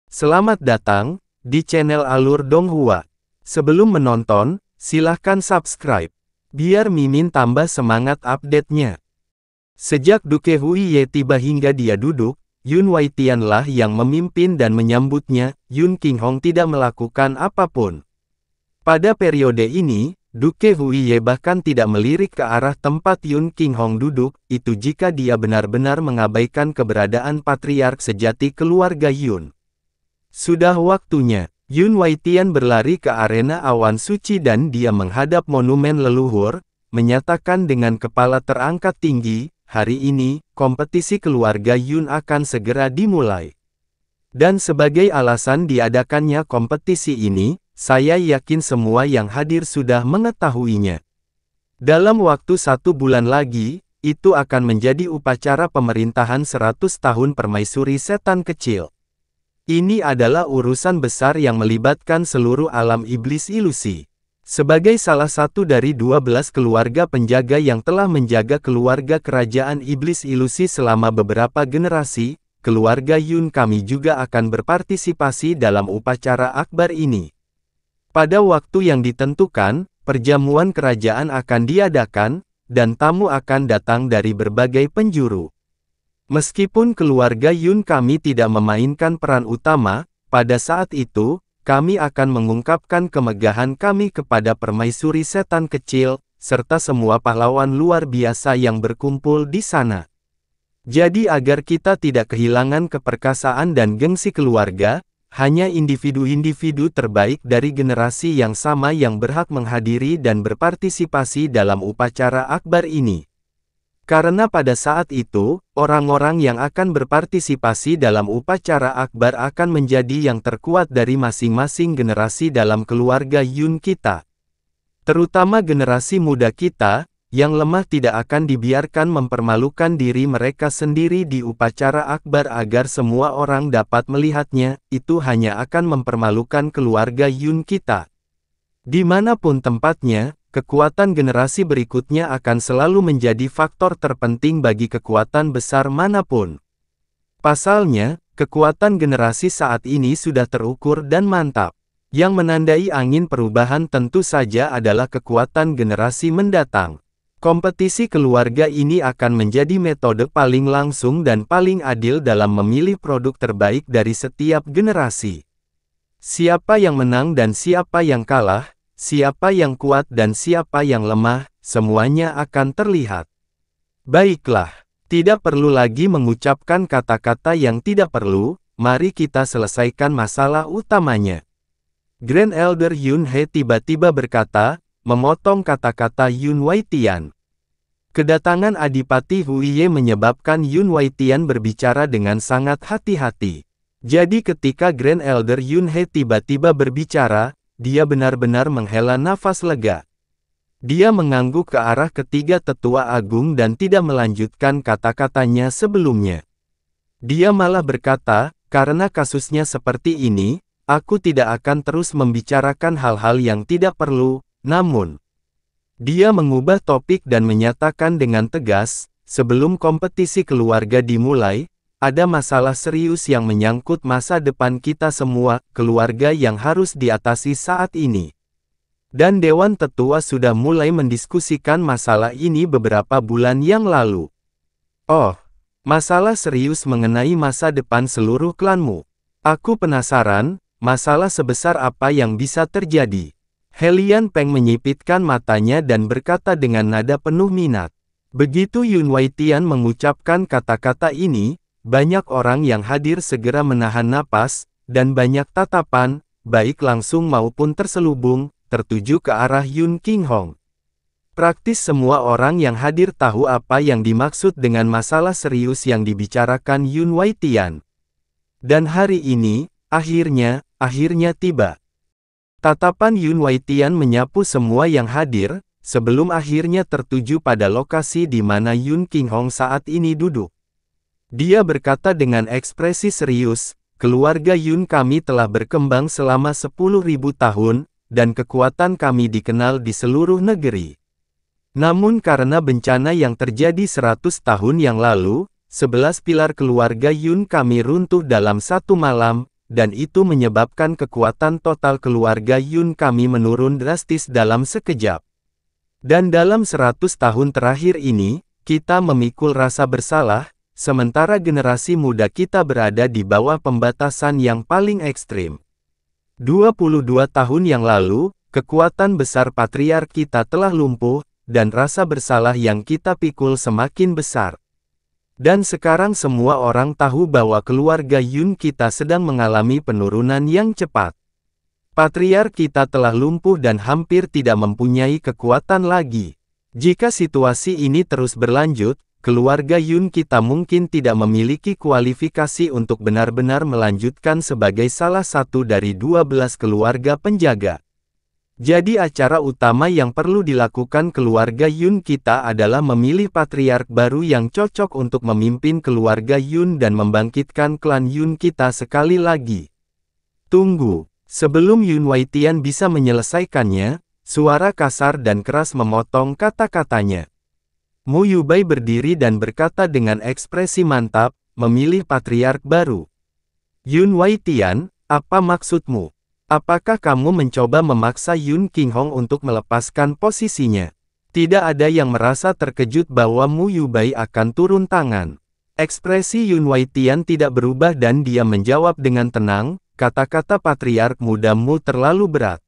Selamat datang di channel Alur Donghua. Sebelum menonton, silahkan subscribe, biar Mimin tambah semangat update-nya. Sejak Duke Huiye tiba hingga dia duduk, Yun Waitian lah yang memimpin dan menyambutnya. Yun Qinghong tidak melakukan apapun. Pada periode ini, Duke Huiye bahkan tidak melirik ke arah tempat Yun Qinghong duduk, itu jika dia benar-benar mengabaikan keberadaan patriark sejati keluarga Yun. Sudah waktunya, Yun Waitian berlari ke arena awan suci dan dia menghadap monumen leluhur, menyatakan dengan kepala terangkat tinggi, hari ini, kompetisi keluarga Yun akan segera dimulai. Dan sebagai alasan diadakannya kompetisi ini, saya yakin semua yang hadir sudah mengetahuinya. Dalam waktu 1 bulan lagi, itu akan menjadi upacara pemerintahan 100 tahun permaisuri setan kecil. Ini adalah urusan besar yang melibatkan seluruh alam iblis ilusi. Sebagai salah satu dari 12 keluarga penjaga yang telah menjaga keluarga kerajaan iblis ilusi selama beberapa generasi, keluarga Yun kami juga akan berpartisipasi dalam upacara akbar ini. Pada waktu yang ditentukan, perjamuan kerajaan akan diadakan, dan tamu akan datang dari berbagai penjuru. Meskipun keluarga Yun kami tidak memainkan peran utama, pada saat itu, kami akan mengungkapkan kemegahan kami kepada permaisuri setan kecil, serta semua pahlawan luar biasa yang berkumpul di sana. Jadi agar kita tidak kehilangan keperkasaan dan gengsi keluarga, hanya individu-individu terbaik dari generasi yang sama yang berhak menghadiri dan berpartisipasi dalam upacara akbar ini. Karena pada saat itu, orang-orang yang akan berpartisipasi dalam upacara akbar akan menjadi yang terkuat dari masing-masing generasi dalam keluarga Yun kita. Terutama generasi muda kita, yang lemah tidak akan dibiarkan mempermalukan diri mereka sendiri di upacara akbar agar semua orang dapat melihatnya, itu hanya akan mempermalukan keluarga Yun kita. Dimanapun tempatnya, kekuatan generasi berikutnya akan selalu menjadi faktor terpenting bagi kekuatan besar manapun. Pasalnya, kekuatan generasi saat ini sudah terukur dan mantap. Yang menandai angin perubahan tentu saja adalah kekuatan generasi mendatang. Kompetisi keluarga ini akan menjadi metode paling langsung dan paling adil dalam memilih produk terbaik dari setiap generasi. Siapa yang menang dan siapa yang kalah, siapa yang kuat dan siapa yang lemah, semuanya akan terlihat. Baiklah, tidak perlu lagi mengucapkan kata-kata yang tidak perlu, mari kita selesaikan masalah utamanya. Grand Elder Yun He tiba-tiba berkata, memotong kata-kata Yun Waitian. Kedatangan Adipati Huiye menyebabkan Yun Waitian berbicara dengan sangat hati-hati. Jadi ketika Grand Elder Yun He tiba-tiba berbicara, dia benar-benar menghela nafas lega. Dia mengangguk ke arah ketiga tetua agung dan tidak melanjutkan kata-katanya sebelumnya. Dia malah berkata, karena kasusnya seperti ini, aku tidak akan terus membicarakan hal-hal yang tidak perlu, namun, dia mengubah topik dan menyatakan dengan tegas, sebelum kompetisi keluarga dimulai, ada masalah serius yang menyangkut masa depan kita semua, keluarga yang harus diatasi saat ini. Dan Dewan Tetua sudah mulai mendiskusikan masalah ini beberapa bulan yang lalu. Oh, masalah serius mengenai masa depan seluruh klanmu. Aku penasaran, masalah sebesar apa yang bisa terjadi? Helian Peng menyipitkan matanya dan berkata dengan nada penuh minat. Begitu Yun Waitian mengucapkan kata-kata ini, banyak orang yang hadir segera menahan napas, dan banyak tatapan, baik langsung maupun terselubung, tertuju ke arah Yun Qinghong. Praktis semua orang yang hadir tahu apa yang dimaksud dengan masalah serius yang dibicarakan Yun Waitian. Dan hari ini, akhirnya tiba. Tatapan Yun Waitian menyapu semua yang hadir, sebelum akhirnya tertuju pada lokasi di mana Yun Qinghong saat ini duduk. Dia berkata dengan ekspresi serius, keluarga Yun kami telah berkembang selama 10.000 tahun, dan kekuatan kami dikenal di seluruh negeri. Namun karena bencana yang terjadi 100 tahun yang lalu, 11 pilar keluarga Yun kami runtuh dalam satu malam, dan itu menyebabkan kekuatan total keluarga Yun kami menurun drastis dalam sekejap. Dan dalam 100 tahun terakhir ini, kita memikul rasa bersalah, sementara generasi muda kita berada di bawah pembatasan yang paling ekstrim. 22 tahun yang lalu, kekuatan besar patriark kita telah lumpuh, dan rasa bersalah yang kita pikul semakin besar. Dan sekarang semua orang tahu bahwa keluarga Yun kita sedang mengalami penurunan yang cepat. Patriark kita telah lumpuh dan hampir tidak mempunyai kekuatan lagi. Jika situasi ini terus berlanjut, keluarga Yun kita mungkin tidak memiliki kualifikasi untuk benar-benar melanjutkan sebagai salah satu dari 12 keluarga penjaga. Jadi acara utama yang perlu dilakukan keluarga Yun kita adalah memilih patriark baru yang cocok untuk memimpin keluarga Yun dan membangkitkan klan Yun kita sekali lagi. Tunggu, sebelum Yun Waitian bisa menyelesaikannya, suara kasar dan keras memotong kata-katanya. Mu Yubai berdiri dan berkata dengan ekspresi mantap, memilih patriark baru. Yun Waitian, apa maksudmu? Apakah kamu mencoba memaksa Yun Qinghong untuk melepaskan posisinya? Tidak ada yang merasa terkejut bahwa Mu Yubai akan turun tangan. Ekspresi Yun Waitian tidak berubah dan dia menjawab dengan tenang, kata-kata patriark mudamu terlalu berat.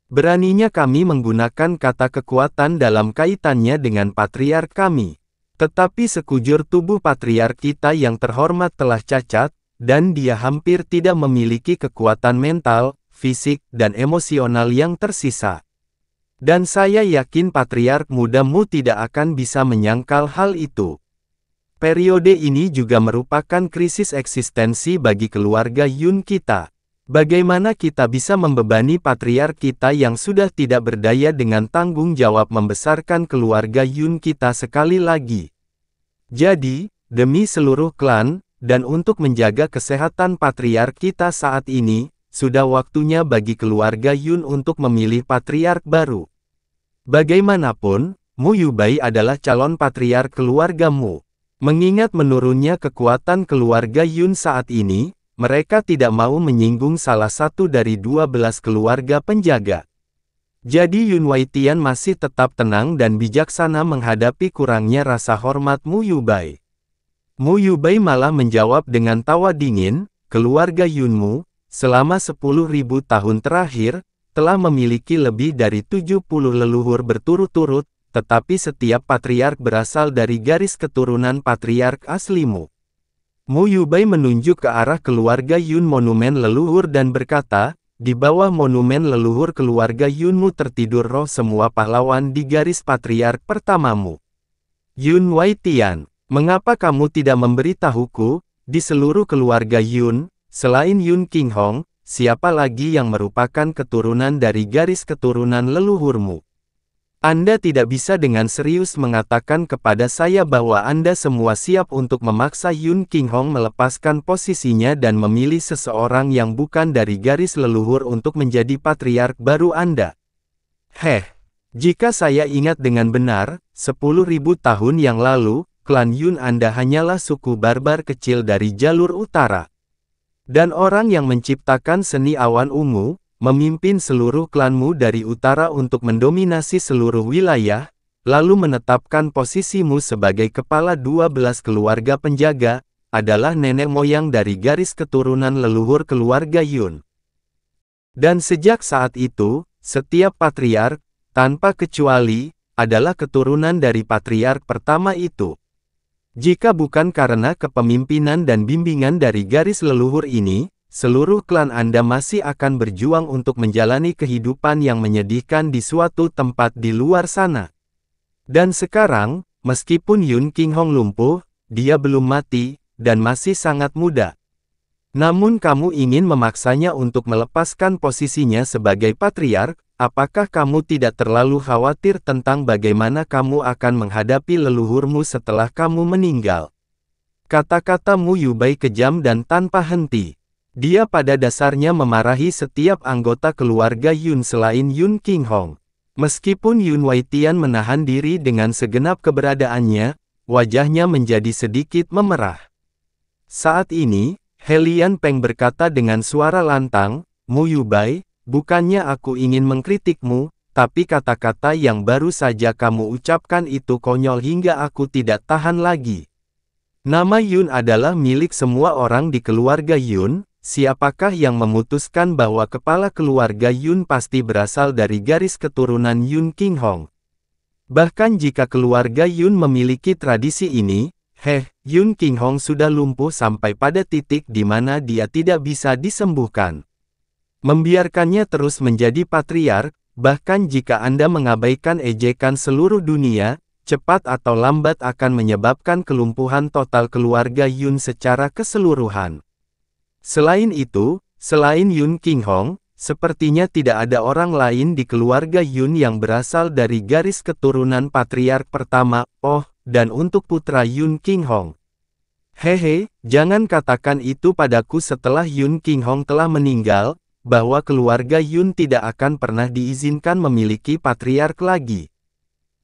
Beraninya kami menggunakan kata kekuatan dalam kaitannya dengan patriark kami. Tetapi sekujur tubuh patriark kita yang terhormat telah cacat, dan dia hampir tidak memiliki kekuatan mental, fisik, dan emosional yang tersisa. Dan saya yakin patriark mudamu tidak akan bisa menyangkal hal itu. Periode ini juga merupakan krisis eksistensi bagi keluarga Yun kita. Bagaimana kita bisa membebani patriark kita yang sudah tidak berdaya dengan tanggung jawab membesarkan keluarga Yun kita sekali lagi? Jadi, demi seluruh klan, dan untuk menjaga kesehatan patriark kita saat ini, sudah waktunya bagi keluarga Yun untuk memilih patriark baru. Bagaimanapun, Mu Yubai adalah calon patriark keluargamu. Mengingat menurunnya kekuatan keluarga Yun saat ini, mereka tidak mau menyinggung salah satu dari 12 keluarga penjaga. Jadi Yun Waitian masih tetap tenang dan bijaksana menghadapi kurangnya rasa hormat Mu Yubai. Mu Yubai malah menjawab dengan tawa dingin, keluarga Yunmu, selama 10.000 tahun terakhir, telah memiliki lebih dari 70 leluhur berturut-turut, tetapi setiap patriark berasal dari garis keturunan patriark aslimu. Mu Yubai menunjuk ke arah keluarga Yun monumen leluhur dan berkata, di bawah monumen leluhur keluarga Yunmu tertidur roh semua pahlawan di garis patriark pertamamu. Yun Waitian, mengapa kamu tidak memberitahuku, di seluruh keluarga Yun, selain Yun Qinghong, siapa lagi yang merupakan keturunan dari garis keturunan leluhurmu? Anda tidak bisa dengan serius mengatakan kepada saya bahwa Anda semua siap untuk memaksa Yun Qinghong melepaskan posisinya dan memilih seseorang yang bukan dari garis leluhur untuk menjadi patriark baru Anda. Jika saya ingat dengan benar, 10.000 tahun yang lalu, klan Yun Anda hanyalah suku barbar kecil dari jalur utara. Dan orang yang menciptakan seni awan ungu, memimpin seluruh klanmu dari utara untuk mendominasi seluruh wilayah, lalu menetapkan posisimu sebagai kepala 12 keluarga penjaga, adalah nenek moyang dari garis keturunan leluhur keluarga Yun. Dan sejak saat itu, setiap patriark, tanpa kecuali, adalah keturunan dari patriark pertama itu. Jika bukan karena kepemimpinan dan bimbingan dari garis leluhur ini, seluruh klan Anda masih akan berjuang untuk menjalani kehidupan yang menyedihkan di suatu tempat di luar sana. Dan sekarang, meskipun Yun Qinghong lumpuh, dia belum mati, dan masih sangat muda. Namun kamu ingin memaksanya untuk melepaskan posisinya sebagai patriark. Apakah kamu tidak terlalu khawatir tentang bagaimana kamu akan menghadapi leluhurmu setelah kamu meninggal? Kata-kata Mu Yubai kejam dan tanpa henti. Dia pada dasarnya memarahi setiap anggota keluarga Yun selain Yun Qinghong. Meskipun Yun Waitian menahan diri dengan segenap keberadaannya, wajahnya menjadi sedikit memerah. Saat ini, Helian Peng berkata dengan suara lantang, Mu Yubai, bukannya aku ingin mengkritikmu, tapi kata-kata yang baru saja kamu ucapkan itu konyol hingga aku tidak tahan lagi. Nama Yun adalah milik semua orang di keluarga Yun, siapakah yang memutuskan bahwa kepala keluarga Yun pasti berasal dari garis keturunan Yun Qinghong? Bahkan jika keluarga Yun memiliki tradisi ini, Yun Qinghong sudah lumpuh sampai pada titik di mana dia tidak bisa disembuhkan. Membiarkannya terus menjadi patriark, bahkan jika Anda mengabaikan ejekan seluruh dunia, cepat atau lambat akan menyebabkan kelumpuhan total keluarga Yun secara keseluruhan. Selain itu, selain Yun Qinghong, sepertinya tidak ada orang lain di keluarga Yun yang berasal dari garis keturunan patriark pertama, dan untuk putra Yun Qinghong. Jangan katakan itu padaku setelah Yun Qinghong telah meninggal, bahwa keluarga Yun tidak akan pernah diizinkan memiliki patriark lagi.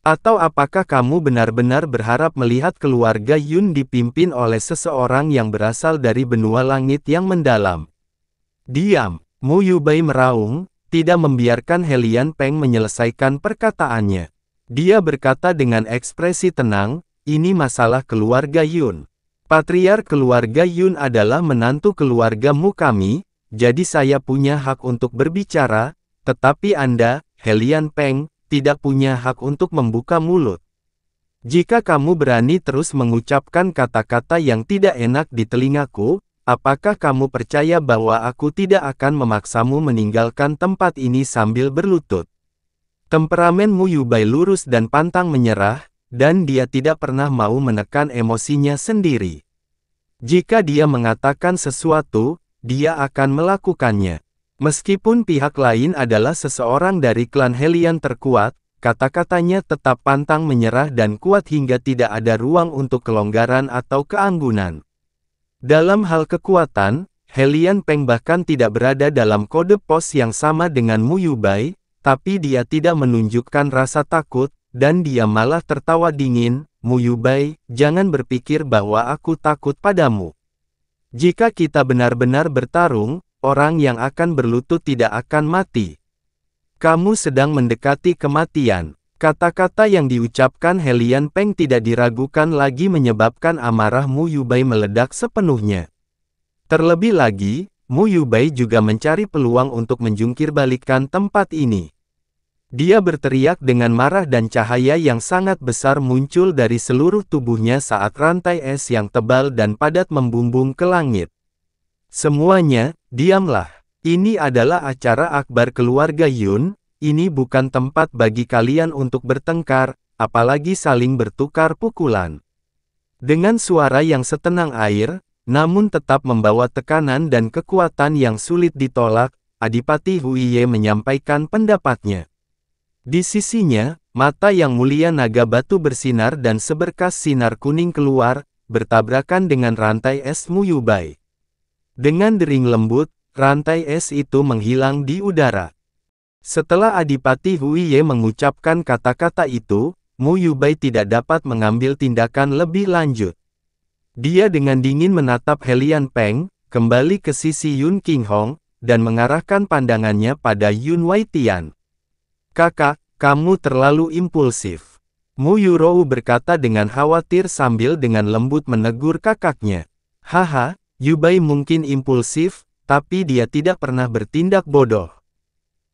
Atau apakah kamu benar-benar berharap melihat keluarga Yun dipimpin oleh seseorang yang berasal dari benua langit yang mendalam? Diam, Mu Yubai meraung, tidak membiarkan Helian Peng menyelesaikan perkataannya. Dia berkata dengan ekspresi tenang, ini masalah keluarga Yun. Patriark keluarga Yun adalah menantu keluargamu kami, jadi saya punya hak untuk berbicara, tetapi Anda, Helian Peng, tidak punya hak untuk membuka mulut. Jika kamu berani terus mengucapkan kata-kata yang tidak enak di telingaku, apakah kamu percaya bahwa aku tidak akan memaksamu meninggalkan tempat ini sambil berlutut? Temperamen Mu Yubai lurus dan pantang menyerah, dan dia tidak pernah mau menekan emosinya sendiri. Jika dia mengatakan sesuatu, dia akan melakukannya. Meskipun pihak lain adalah seseorang dari klan Helian terkuat, kata-katanya tetap pantang menyerah dan kuat hingga tidak ada ruang untuk kelonggaran atau keanggunan. Dalam hal kekuatan, Helian Peng bahkan tidak berada dalam kode pos yang sama dengan Mu Yubai, tapi dia tidak menunjukkan rasa takut, dan dia malah tertawa dingin. Mu Yubai, jangan berpikir bahwa aku takut padamu. Jika kita benar-benar bertarung, orang yang akan berlutut tidak akan mati. Kamu sedang mendekati kematian. Kata-kata yang diucapkan Helian Peng tidak diragukan lagi menyebabkan amarah Mu Yubai meledak sepenuhnya. Terlebih lagi, Mu Yubai juga mencari peluang untuk menjungkirbalikkan tempat ini. Dia berteriak dengan marah dan cahaya yang sangat besar muncul dari seluruh tubuhnya saat rantai es yang tebal dan padat membumbung ke langit. Semuanya, diamlah. Ini adalah acara akbar keluarga Yun, ini bukan tempat bagi kalian untuk bertengkar, apalagi saling bertukar pukulan. Dengan suara yang setenang air, namun tetap membawa tekanan dan kekuatan yang sulit ditolak, Adipati Huiye menyampaikan pendapatnya. Di sisinya, mata yang mulia naga batu bersinar dan seberkas sinar kuning keluar, bertabrakan dengan rantai es Mu Yubai. Dengan dering lembut, rantai es itu menghilang di udara. Setelah Adipati Huiye mengucapkan kata-kata itu, Mu Yubai tidak dapat mengambil tindakan lebih lanjut. Dia dengan dingin menatap Helian Peng, kembali ke sisi Yun Qinghong, dan mengarahkan pandangannya pada Yun Waitian. Kakak, kamu terlalu impulsif. Mu Yurou berkata dengan khawatir sambil dengan lembut menegur kakaknya. Haha, Yubai mungkin impulsif, tapi dia tidak pernah bertindak bodoh.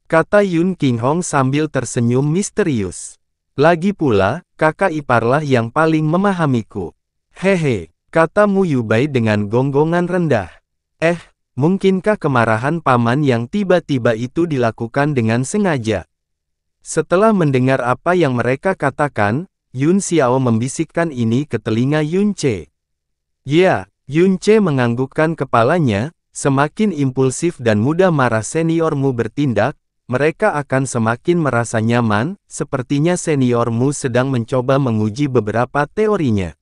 Kata Yun Qinghong sambil tersenyum misterius. Lagi pula, kakak iparlah yang paling memahamiku. Kata Mu Yubai dengan gonggongan rendah. Mungkinkah kemarahan paman yang tiba-tiba itu dilakukan dengan sengaja? Setelah mendengar apa yang mereka katakan, Yun Xiao membisikkan ini ke telinga Yun Che. Ya, Yun Che menganggukkan kepalanya, semakin impulsif dan mudah marah seniormu bertindak, mereka akan semakin merasa nyaman, sepertinya seniormu sedang mencoba menguji beberapa teorinya.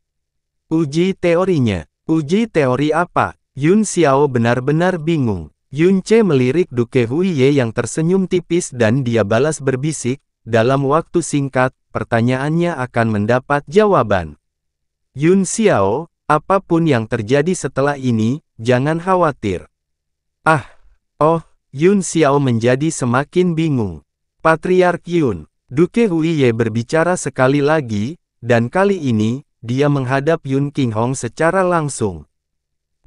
Uji teorinya? Uji teori apa? Yun Xiao benar-benar bingung. Yun Che melirik Duke Huiye yang tersenyum tipis dan dia balas berbisik, dalam waktu singkat, pertanyaannya akan mendapat jawaban. Yun Xiao, Apapun yang terjadi setelah ini, jangan khawatir. Yun Xiao menjadi semakin bingung. Patriark Yun, Duke Huiye berbicara sekali lagi, dan kali ini, dia menghadap Yun Qinghong secara langsung.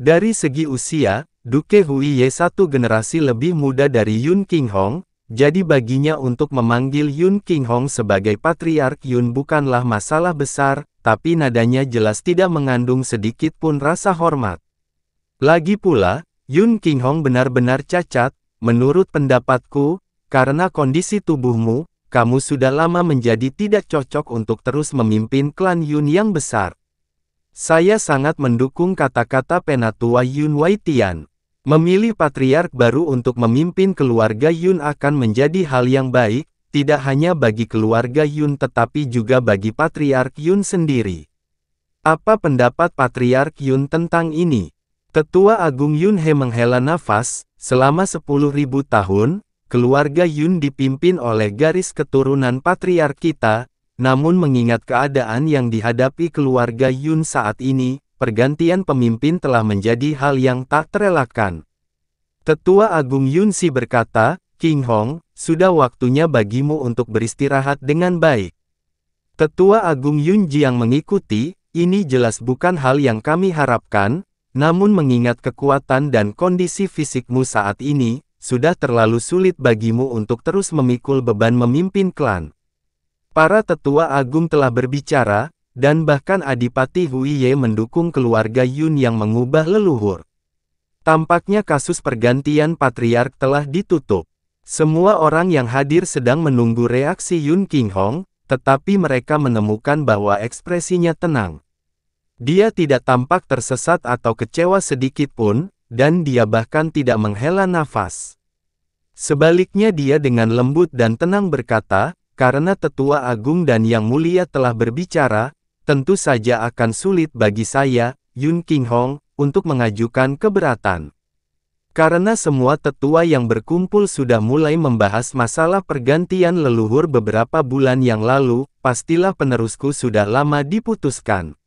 Dari segi usia, Duke Huiye satu generasi lebih muda dari Yun Qinghong, jadi baginya untuk memanggil Yun Qinghong sebagai Patriark Yun bukanlah masalah besar, tapi nadanya jelas tidak mengandung sedikit pun rasa hormat. Lagi pula, Yun Qinghong benar-benar cacat, menurut pendapatku, karena kondisi tubuhmu, kamu sudah lama menjadi tidak cocok untuk terus memimpin klan Yun yang besar. Saya sangat mendukung kata-kata penatua Yun Waitian. Memilih patriark baru untuk memimpin keluarga Yun akan menjadi hal yang baik, tidak hanya bagi keluarga Yun tetapi juga bagi Patriark Yun sendiri. Apa pendapat Patriark Yun tentang ini? Tetua Agung Yun He menghela nafas, selama 10.000 tahun, keluarga Yun dipimpin oleh garis keturunan Patriark kita, namun mengingat keadaan yang dihadapi keluarga Yun saat ini, pergantian pemimpin telah menjadi hal yang tak terelakkan. Tetua Agung Yun Si berkata, Qinghong, sudah waktunya bagimu untuk beristirahat dengan baik. Tetua Agung Yun Jiang mengikuti, ini jelas bukan hal yang kami harapkan, namun mengingat kekuatan dan kondisi fisikmu saat ini, sudah terlalu sulit bagimu untuk terus memikul beban memimpin klan. Para tetua agung telah berbicara, dan bahkan Adipati Huiye mendukung keluarga Yun yang mengubah leluhur. Tampaknya kasus pergantian patriark telah ditutup. Semua orang yang hadir sedang menunggu reaksi Yun Qinghong, tetapi mereka menemukan bahwa ekspresinya tenang. Dia tidak tampak tersesat atau kecewa sedikit pun, dan dia bahkan tidak menghela nafas. Sebaliknya dia dengan lembut dan tenang berkata, karena tetua agung dan yang mulia telah berbicara, tentu saja akan sulit bagi saya, Yun Qinghong, untuk mengajukan keberatan. Karena semua tetua yang berkumpul sudah mulai membahas masalah pergantian leluhur beberapa bulan yang lalu, pastilah penerusku sudah lama diputuskan.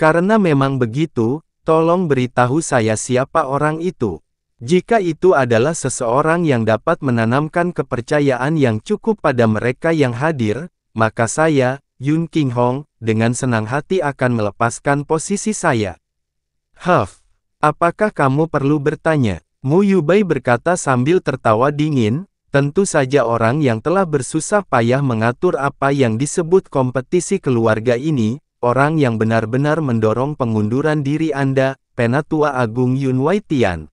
Karena memang begitu, tolong beritahu saya siapa orang itu. Jika itu adalah seseorang yang dapat menanamkan kepercayaan yang cukup pada mereka yang hadir, maka saya, Yun Qinghong, dengan senang hati akan melepaskan posisi saya. Apakah kamu perlu bertanya? Mu Yubai berkata sambil tertawa dingin, tentu saja orang yang telah bersusah payah mengatur apa yang disebut kompetisi keluarga ini, orang yang benar-benar mendorong pengunduran diri Anda, Penatua Agung Yun Waitian.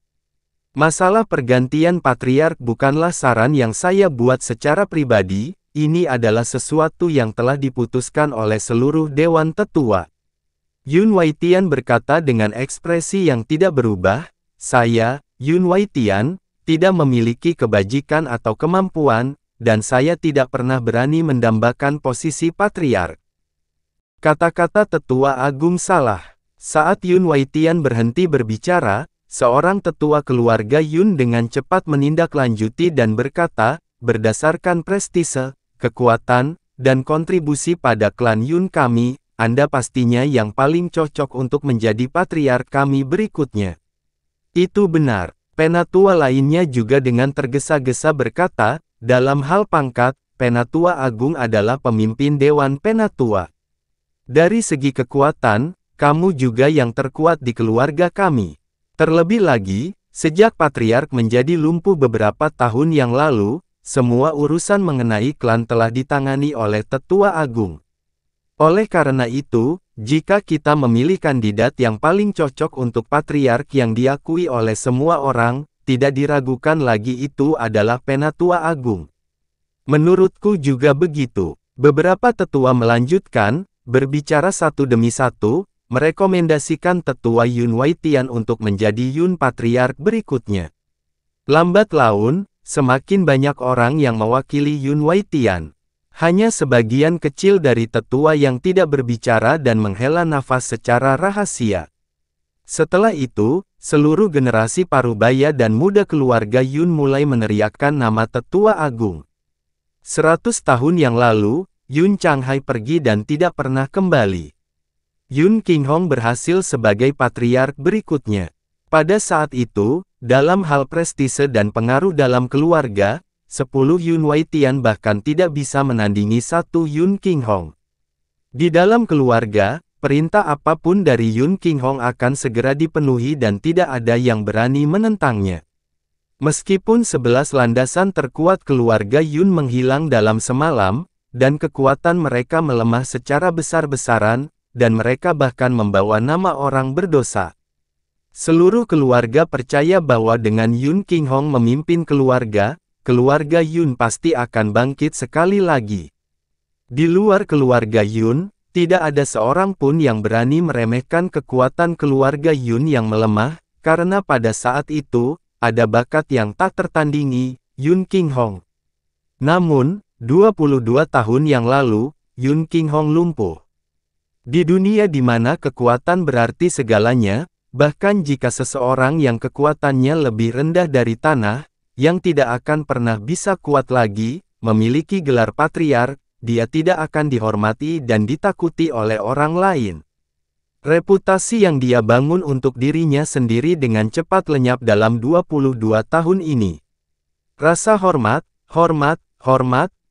Masalah pergantian patriark bukanlah saran yang saya buat secara pribadi, ini adalah sesuatu yang telah diputuskan oleh seluruh Dewan Tetua. Yun Waitian berkata dengan ekspresi yang tidak berubah, saya, Yun Waitian, tidak memiliki kebajikan atau kemampuan, dan saya tidak pernah berani mendambakan posisi patriark. Kata-kata tetua agung salah. Saat Yun Waitian berhenti berbicara, seorang tetua keluarga Yun dengan cepat menindaklanjuti dan berkata, berdasarkan prestise, kekuatan, dan kontribusi pada klan Yun kami, Anda pastinya yang paling cocok untuk menjadi patriark kami berikutnya. Itu benar. Penatua lainnya juga dengan tergesa-gesa berkata, dalam hal pangkat, Penatua Agung adalah pemimpin Dewan Penatua. Dari segi kekuatan, kamu juga yang terkuat di keluarga kami. Terlebih lagi, sejak patriark menjadi lumpuh beberapa tahun yang lalu, semua urusan mengenai klan telah ditangani oleh Tetua Agung. Oleh karena itu, jika kita memilih kandidat yang paling cocok untuk patriark yang diakui oleh semua orang, tidak diragukan lagi itu adalah Penatua Agung. Menurutku juga begitu. Beberapa tetua melanjutkan, berbicara satu demi satu, merekomendasikan Tetua Yun Waitian untuk menjadi Yun Patriark berikutnya. Lambat laun, semakin banyak orang yang mewakili Yun Waitian. Hanya sebagian kecil dari tetua yang tidak berbicara dan menghela nafas secara rahasia. Setelah itu, seluruh generasi parubaya dan muda keluarga Yun mulai meneriakkan nama Tetua Agung. 100 tahun yang lalu, Yun Changhai pergi dan tidak pernah kembali. Yun Qinghong berhasil sebagai patriark berikutnya. Pada saat itu, dalam hal prestise dan pengaruh dalam keluarga, 10 Yun Waitian bahkan tidak bisa menandingi 1 Yun Qinghong. Di dalam keluarga, perintah apapun dari Yun Qinghong akan segera dipenuhi dan tidak ada yang berani menentangnya. Meskipun 11 landasan terkuat keluarga Yun menghilang dalam semalam, dan kekuatan mereka melemah secara besar-besaran, dan mereka bahkan membawa nama orang berdosa. Seluruh keluarga percaya bahwa dengan Yun Qinghong memimpin keluarga Yun pasti akan bangkit sekali lagi. Di luar keluarga Yun, tidak ada seorang pun yang berani meremehkan kekuatan keluarga Yun yang melemah, karena pada saat itu, ada bakat yang tak tertandingi, Yun Qinghong. Namun, 22 tahun yang lalu, Yun Qinghong lumpuh. Di dunia di mana kekuatan berarti segalanya, bahkan jika seseorang yang kekuatannya lebih rendah dari tanah, yang tidak akan pernah bisa kuat lagi, memiliki gelar patriark, dia tidak akan dihormati dan ditakuti oleh orang lain. Reputasi yang dia bangun untuk dirinya sendiri dengan cepat lenyap dalam 22 tahun ini. Rasa hormat,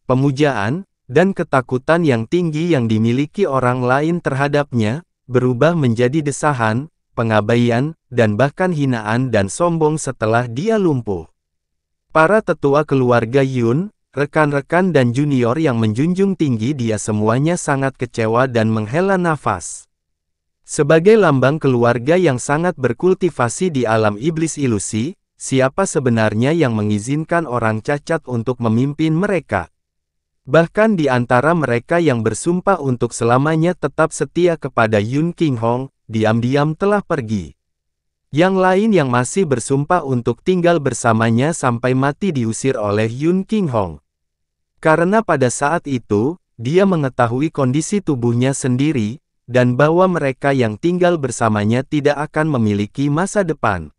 pemujaan, dan ketakutan yang tinggi yang dimiliki orang lain terhadapnya, berubah menjadi desahan, pengabaian, dan bahkan hinaan dan sombong setelah dia lumpuh. Para tetua keluarga Yun, rekan-rekan dan junior yang menjunjung tinggi dia semuanya sangat kecewa dan menghela nafas. Sebagai lambang keluarga yang sangat berkultivasi di alam iblis ilusi, siapa sebenarnya yang mengizinkan orang cacat untuk memimpin mereka? Bahkan di antara mereka yang bersumpah untuk selamanya tetap setia kepada Yun Qinghong, diam-diam telah pergi. Yang lain yang masih bersumpah untuk tinggal bersamanya sampai mati diusir oleh Yun Qinghong. Karena pada saat itu, dia mengetahui kondisi tubuhnya sendiri, dan bahwa mereka yang tinggal bersamanya tidak akan memiliki masa depan.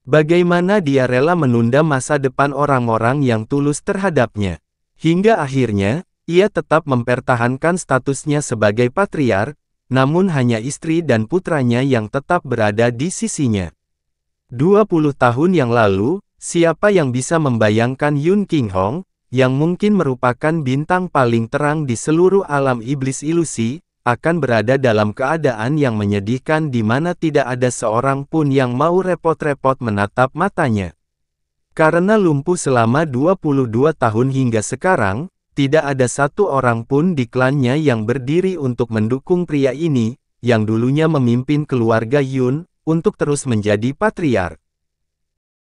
Bagaimana dia rela menunda masa depan orang-orang yang tulus terhadapnya? Hingga akhirnya, ia tetap mempertahankan statusnya sebagai patriark, namun hanya istri dan putranya yang tetap berada di sisinya. 20 tahun yang lalu, siapa yang bisa membayangkan Yun Qinghong, yang mungkin merupakan bintang paling terang di seluruh alam iblis ilusi, akan berada dalam keadaan yang menyedihkan di mana tidak ada seorang pun yang mau repot-repot menatap matanya. Karena lumpuh selama 22 tahun hingga sekarang, tidak ada satu orang pun di klannya yang berdiri untuk mendukung pria ini, yang dulunya memimpin keluarga Yun, untuk terus menjadi patriark.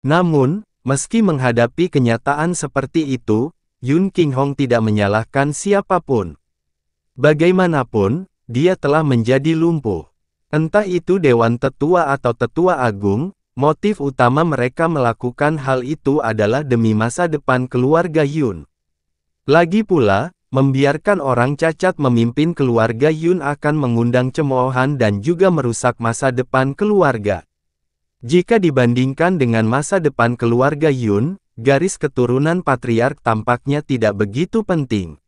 Namun, meski menghadapi kenyataan seperti itu, Yun Qinghong tidak menyalahkan siapapun. Bagaimanapun, dia telah menjadi lumpuh. Entah itu Dewan Tetua atau Tetua Agung, motif utama mereka melakukan hal itu adalah demi masa depan keluarga Yun. Lagi pula, membiarkan orang cacat memimpin keluarga Yun akan mengundang cemoohan dan juga merusak masa depan keluarga. Jika dibandingkan dengan masa depan keluarga Yun, garis keturunan patriark tampaknya tidak begitu penting.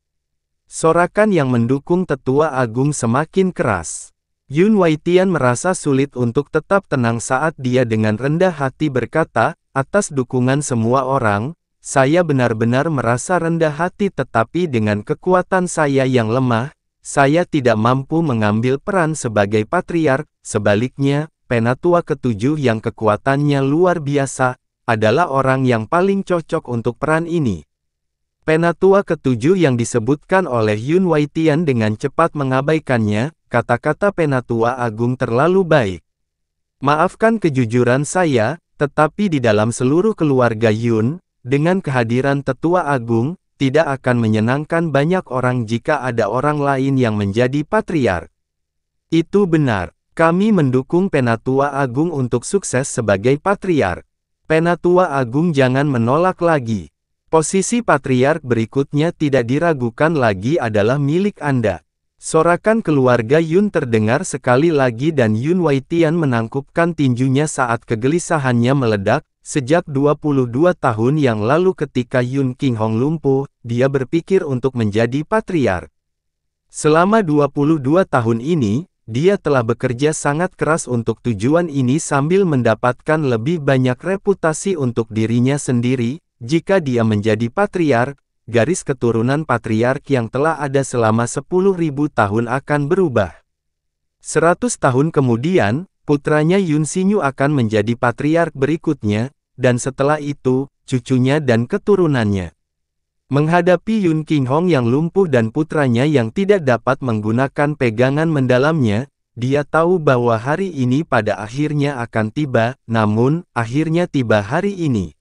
Sorakan yang mendukung Tetua Agung semakin keras. Yun Waitian merasa sulit untuk tetap tenang saat dia dengan rendah hati berkata, atas dukungan semua orang, saya benar-benar merasa rendah hati tetapi dengan kekuatan saya yang lemah, saya tidak mampu mengambil peran sebagai patriark. Sebaliknya, Penatua ketujuh yang kekuatannya luar biasa, adalah orang yang paling cocok untuk peran ini. Penatua ketujuh yang disebutkan oleh Yun Waitian dengan cepat mengabaikannya, kata-kata Penatua Agung terlalu baik. Maafkan kejujuran saya, tetapi di dalam seluruh keluarga Yun, dengan kehadiran Tetua Agung, tidak akan menyenangkan banyak orang jika ada orang lain yang menjadi patriark. Itu benar, kami mendukung Penatua Agung untuk sukses sebagai patriark. Penatua Agung jangan menolak lagi. Posisi patriark berikutnya tidak diragukan lagi adalah milik Anda. Sorakan keluarga Yun terdengar sekali lagi dan Yun Waitian menangkupkan tinjunya saat kegelisahannya meledak. Sejak 22 tahun yang lalu ketika Yun Qinghong lumpuh, dia berpikir untuk menjadi patriark. Selama 22 tahun ini, dia telah bekerja sangat keras untuk tujuan ini sambil mendapatkan lebih banyak reputasi untuk dirinya sendiri. Jika dia menjadi patriark, garis keturunan patriark yang telah ada selama 10.000 tahun akan berubah. 100 tahun kemudian, putranya Yun Xinyu akan menjadi patriark berikutnya, dan setelah itu, cucunya dan keturunannya. Menghadapi Yun Qinghong yang lumpuh dan putranya yang tidak dapat menggunakan pegangan mendalamnya, dia tahu bahwa hari ini pada akhirnya akan tiba, namun, akhirnya tiba hari ini.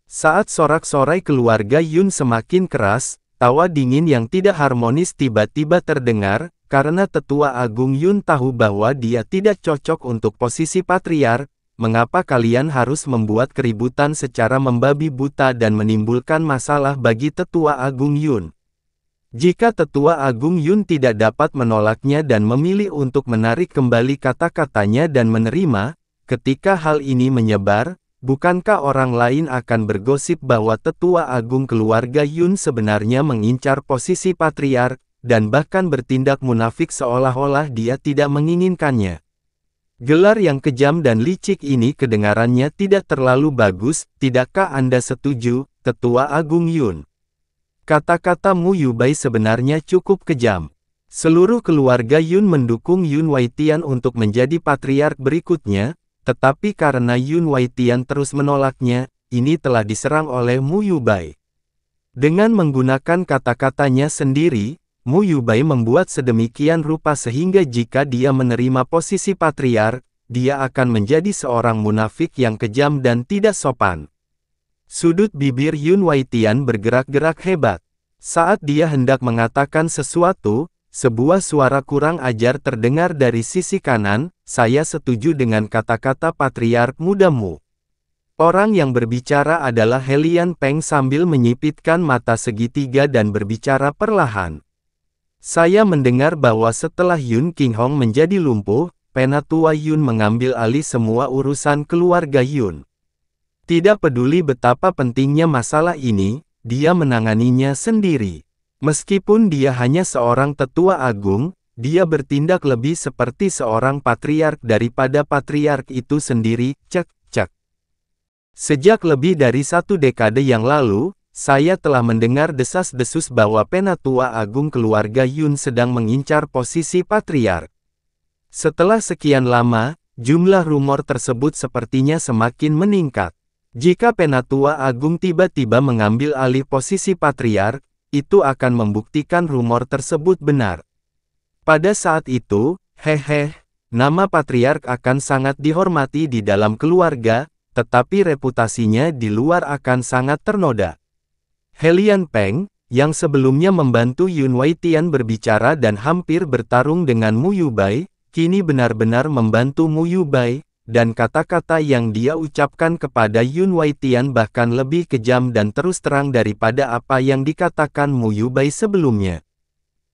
Saat sorak-sorai keluarga Yun semakin keras, tawa dingin yang tidak harmonis tiba-tiba terdengar, karena Tetua Agung Yun tahu bahwa dia tidak cocok untuk posisi patriark. Mengapa kalian harus membuat keributan secara membabi buta dan menimbulkan masalah bagi Tetua Agung Yun? Jika Tetua Agung Yun tidak dapat menolaknya dan memilih untuk menarik kembali kata-katanya dan menerima, ketika hal ini menyebar, bukankah orang lain akan bergosip bahwa Tetua Agung keluarga Yun sebenarnya mengincar posisi patriark, dan bahkan bertindak munafik seolah-olah dia tidak menginginkannya? Gelar yang kejam dan licik ini kedengarannya tidak terlalu bagus, tidakkah Anda setuju, Tetua Agung Yun? Kata-kata Mu Yubai sebenarnya cukup kejam. Seluruh keluarga Yun mendukung Yun Waitian untuk menjadi patriark berikutnya, tetapi karena Yun Waitian terus menolaknya, ini telah diserang oleh Mu Yubai. Dengan menggunakan kata-katanya sendiri, Mu Yubai membuat sedemikian rupa sehingga jika dia menerima posisi patriark, dia akan menjadi seorang munafik yang kejam dan tidak sopan. Sudut bibir Yun Waitian bergerak-gerak hebat. Saat dia hendak mengatakan sesuatu, sebuah suara kurang ajar terdengar dari sisi kanan, "Saya setuju dengan kata-kata patriark mudamu." Orang yang berbicara adalah Helian Peng sambil menyipitkan mata segitiga dan berbicara perlahan. "Saya mendengar bahwa setelah Yun Qinghong menjadi lumpuh, Penatua Yun mengambil alih semua urusan keluarga Yun. Tidak peduli betapa pentingnya masalah ini, dia menanganinya sendiri. Meskipun dia hanya seorang tetua agung, dia bertindak lebih seperti seorang patriark daripada patriark itu sendiri." Cek. Sejak lebih dari 1 dekade yang lalu, saya telah mendengar desas-desus bahwa Penatua Agung keluarga Yun sedang mengincar posisi patriark. Setelah sekian lama, jumlah rumor tersebut sepertinya semakin meningkat. Jika Penatua Agung tiba-tiba mengambil alih posisi patriark, itu akan membuktikan rumor tersebut benar. Pada saat itu, nama patriark akan sangat dihormati di dalam keluarga, tetapi reputasinya di luar akan sangat ternoda. Helian Peng, yang sebelumnya membantu Yun Waitian berbicara dan hampir bertarung dengan Mu Yubai, kini benar-benar membantu Mu Yubai, dan kata-kata yang dia ucapkan kepada Yun Waitian bahkan lebih kejam dan terus terang daripada apa yang dikatakan Mu Yubai sebelumnya.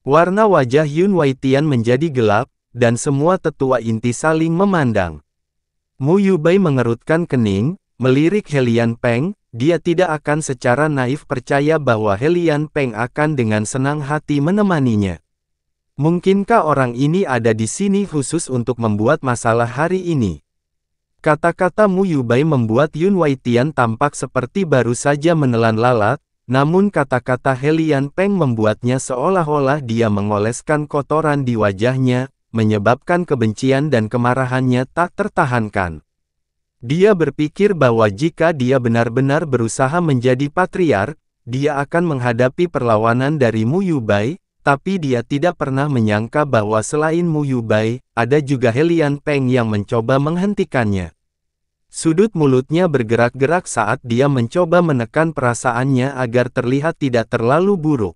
Warna wajah Yun Waitian menjadi gelap, dan semua tetua inti saling memandang. Mu Yubai mengerutkan kening, melirik Helian Peng. Dia tidak akan secara naif percaya bahwa Helian Peng akan dengan senang hati menemaninya. Mungkinkah orang ini ada di sini khusus untuk membuat masalah hari ini? Kata-kata Mu Yubai membuat Yun Waitian tampak seperti baru saja menelan lalat, namun kata-kata Helian Peng membuatnya seolah-olah dia mengoleskan kotoran di wajahnya, menyebabkan kebencian dan kemarahannya tak tertahankan. Dia berpikir bahwa jika dia benar-benar berusaha menjadi patriark, dia akan menghadapi perlawanan dari Mu Yubai, tapi dia tidak pernah menyangka bahwa selain Mu Yubai, ada juga Helian Peng yang mencoba menghentikannya. Sudut mulutnya bergerak-gerak saat dia mencoba menekan perasaannya agar terlihat tidak terlalu buruk.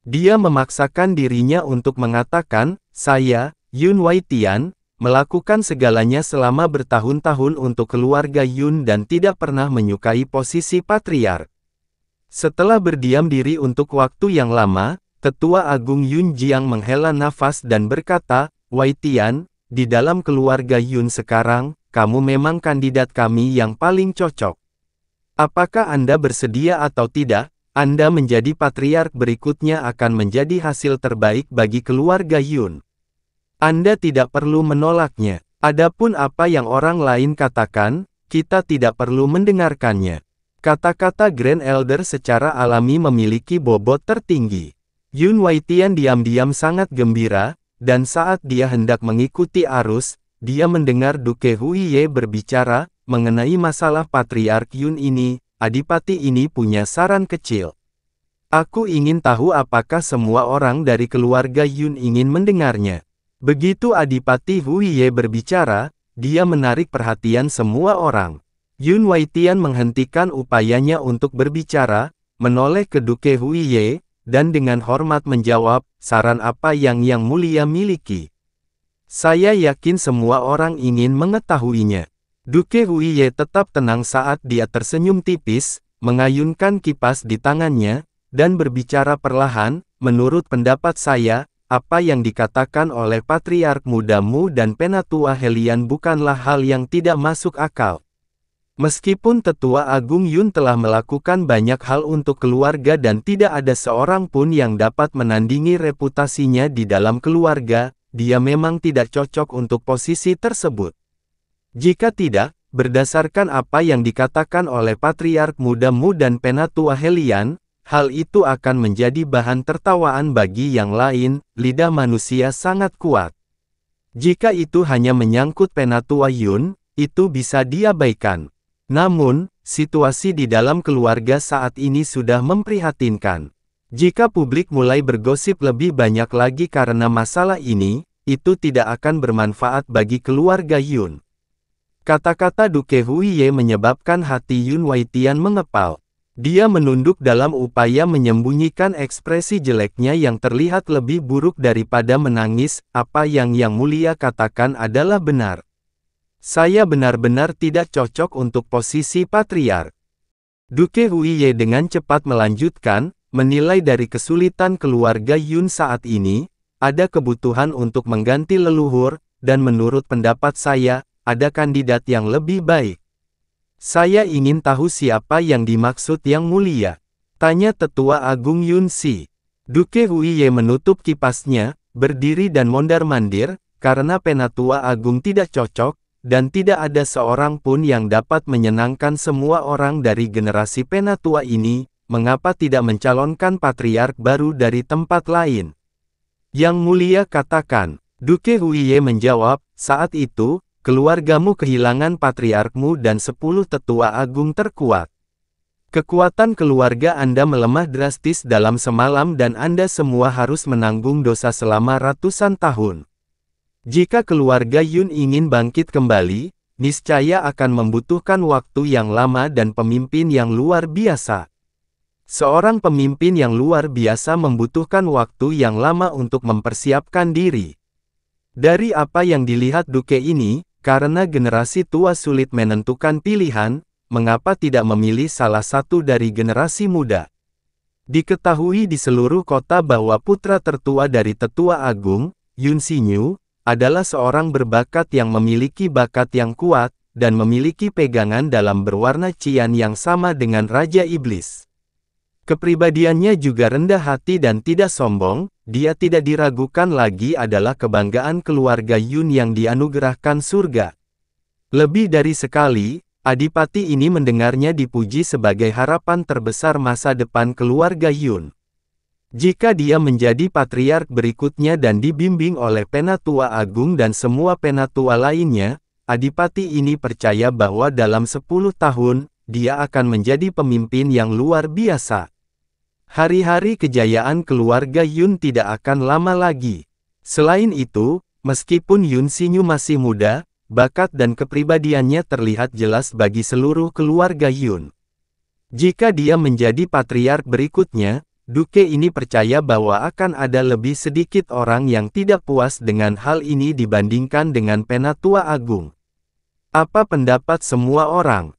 Dia memaksakan dirinya untuk mengatakan, "Saya, Yun Waitian, melakukan segalanya selama bertahun-tahun untuk keluarga Yun dan tidak pernah menyukai posisi patriark." Setelah berdiam diri untuk waktu yang lama, Tetua Agung Yun Jiang menghela nafas dan berkata, "Waitian, di dalam keluarga Yun sekarang, kamu memang kandidat kami yang paling cocok. Apakah Anda bersedia atau tidak, Anda menjadi patriark berikutnya akan menjadi hasil terbaik bagi keluarga Yun." Anda tidak perlu menolaknya. Adapun apa yang orang lain katakan, kita tidak perlu mendengarkannya. Kata-kata Grand Elder secara alami memiliki bobot tertinggi. Yun Waitian diam-diam sangat gembira, dan saat dia hendak mengikuti arus, dia mendengar Duke Huiye berbicara mengenai masalah Patriark Yun ini. Adipati ini punya saran kecil. Aku ingin tahu apakah semua orang dari keluarga Yun ingin mendengarnya. Begitu Adipati Huiye berbicara, dia menarik perhatian semua orang. Yun Waitian menghentikan upayanya untuk berbicara, menoleh ke Duke Huiye, dan dengan hormat menjawab, saran apa yang Yang Mulia miliki? Saya yakin semua orang ingin mengetahuinya. Duke Huiye tetap tenang saat dia tersenyum tipis, mengayunkan kipas di tangannya, dan berbicara perlahan, menurut pendapat saya, apa yang dikatakan oleh Patriark Mudamu dan Penatua Helian bukanlah hal yang tidak masuk akal. Meskipun Tetua Agung Yun telah melakukan banyak hal untuk keluarga dan tidak ada seorang pun yang dapat menandingi reputasinya di dalam keluarga, dia memang tidak cocok untuk posisi tersebut. Jika tidak, berdasarkan apa yang dikatakan oleh Patriark Mudamu dan Penatua Helian, hal itu akan menjadi bahan tertawaan bagi yang lain. Lidah manusia sangat kuat. Jika itu hanya menyangkut Penatua Yun, itu bisa diabaikan. Namun, situasi di dalam keluarga saat ini sudah memprihatinkan. Jika publik mulai bergosip lebih banyak lagi karena masalah ini, itu tidak akan bermanfaat bagi keluarga Yun. Kata-kata Duke Huiye menyebabkan hati Yun Waitian mengepal. Dia menunduk dalam upaya menyembunyikan ekspresi jeleknya yang terlihat lebih buruk daripada menangis. Apa yang Yang Mulia katakan adalah benar. Saya benar-benar tidak cocok untuk posisi Patriark. Duke Huiye dengan cepat melanjutkan, menilai dari kesulitan keluarga Yun saat ini, ada kebutuhan untuk mengganti leluhur, dan menurut pendapat saya, ada kandidat yang lebih baik. Saya ingin tahu siapa yang dimaksud Yang Mulia. Tanya Tetua Agung Yun Si. Duke Huiye menutup kipasnya, berdiri dan mondar-mandir, karena Penatua Agung tidak cocok, dan tidak ada seorang pun yang dapat menyenangkan semua orang dari generasi Penatua ini. Mengapa tidak mencalonkan Patriark baru dari tempat lain? Yang Mulia katakan. Duke Huiye menjawab, saat itu, keluargamu kehilangan patriarkmu dan 10 tetua agung terkuat. Kekuatan keluarga Anda melemah drastis dalam semalam dan Anda semua harus menanggung dosa selama ratusan tahun. Jika keluarga Yun ingin bangkit kembali, niscaya akan membutuhkan waktu yang lama dan pemimpin yang luar biasa. Seorang pemimpin yang luar biasa membutuhkan waktu yang lama untuk mempersiapkan diri. Dari apa yang dilihat Duke ini, karena generasi tua sulit menentukan pilihan, mengapa tidak memilih salah satu dari generasi muda? Diketahui di seluruh kota bahwa putra tertua dari Tetua Agung, Yun Xinyu, adalah seorang berbakat yang memiliki bakat yang kuat, dan memiliki pegangan dalam berwarna cian yang sama dengan Raja Iblis. Kepribadiannya juga rendah hati dan tidak sombong. Dia tidak diragukan lagi adalah kebanggaan keluarga Yun yang dianugerahkan surga. Lebih dari sekali, Adipati ini mendengarnya dipuji sebagai harapan terbesar masa depan keluarga Yun. Jika dia menjadi patriark berikutnya dan dibimbing oleh Penatua Agung dan semua penatua lainnya, Adipati ini percaya bahwa dalam 10 tahun, dia akan menjadi pemimpin yang luar biasa. Hari-hari kejayaan keluarga Yun tidak akan lama lagi. Selain itu, meskipun Yun Xinyu masih muda, bakat dan kepribadiannya terlihat jelas bagi seluruh keluarga Yun. Jika dia menjadi patriark berikutnya, Duke ini percaya bahwa akan ada lebih sedikit orang yang tidak puas dengan hal ini dibandingkan dengan Penatua Agung. Apa pendapat semua orang?